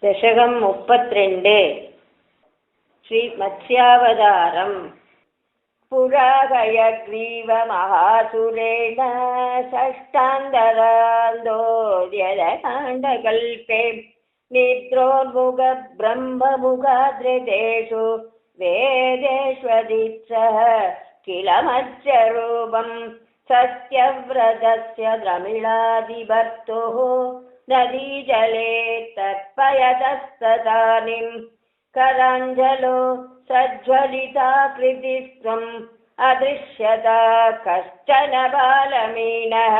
दशकं 32 श्रीमत्स्यावतारम् पुराहयग्रीवमहासुरेण षष्ठान्तरान्दोद्यदकाण्डकल्पे निद्रोन्मुखब्रह्ममुखादृतेषु वेदेष्वदित्सः किल मत्स्यरूपं सत्यव्रतस्य द्रमिळादिभर्तुः नदीजले तत्पयतस्तदानीं कराञ्जलो सज्ज्वलिताकृतिस्त्वम् अदृश्यता कश्चन बालमीनः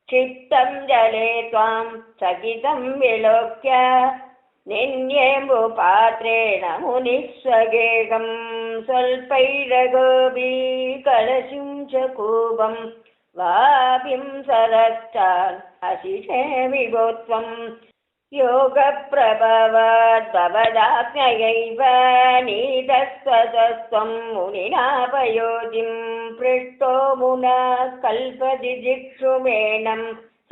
क्षिप्तं जले त्वां चकितं विलोक्य निन्येम्बुपात्रेण मुनिस्वगेहं स्वल्पैरगोपी कलशुं च कूपं वापिं सरश्चान् अशिषे विभोत्वं योगप्रभवाद्भवदाज्ञयैव नीतस्वतस्त्वं मुनिनापयोजिं पृष्टो मुना कल्पदिदिक्षुमेणं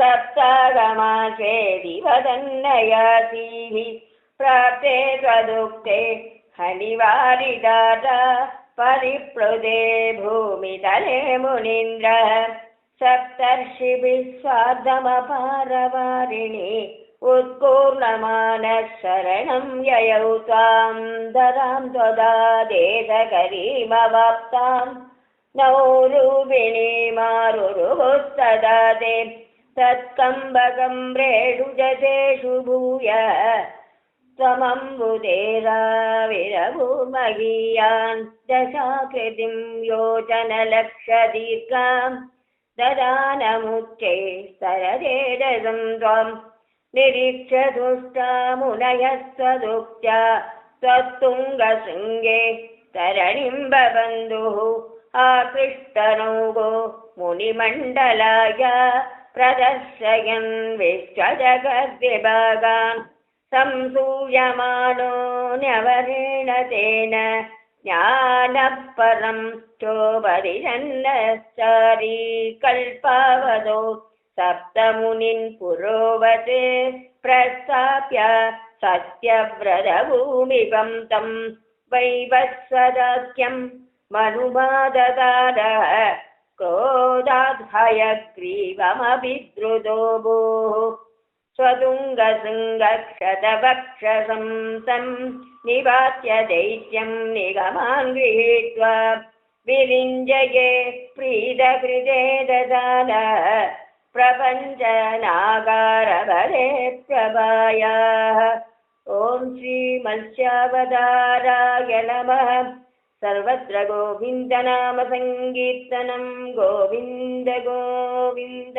सप्ताहमासे वदन्नयासीः प्राप्ते त्वदुक्ते हनिवारिदाता परिप्लुते भूमितले मुनीन्द्रः सप्तर्षिभिः स्वार्धमपारवारिणि उत्पूर्णमानः शरणं ययौ त्वां ददां त्वदादेशकरीमवाप्तां नौरूपिणीमारुरुहुस्तदा ते तत्कम्बकं रेणुजतेषु भूय त्वमम्बुधेराविरभूमहीयान् दशाकृतिं योजनलक्षदीर्घां ददानमुच्चे सरदेदं त्वां निरीक्ष्य दुष्टा मुनयः स्वदुक्त्या त्वत्तुङ्गशृङ्गे तरणिं बबन्धुः आकृष्टनौगो मुनिमण्डलाय प्रदर्शयन् विश्वजगद्विभागान् संसूयमानो न्यवरेण तेन ज्ञानपरं चोपरिजन्नश्चारी कल्पावधौ सप्तमुनिन् पुरोवते प्रस्थाप्य सत्यव्रतभूमिकं तं वैवस्वदाख्यं मनुमाददारः क्रोधाद्भयग्रीवमभिद्रुतो भूः स्वतुङ्गशृङ्गक्षतवक्षसं तं निवात्य दैत्यं निगमान् गृहीत्वा विरिञ्जये प्रीतकृते ददानः प्रपञ्चनाकारभरे प्रभायाः। ॐ श्रीमत्स्यावताराय नमः। सर्वत्र गोविन्दनाम संकीर्तनं गोविन्द गोविन्द।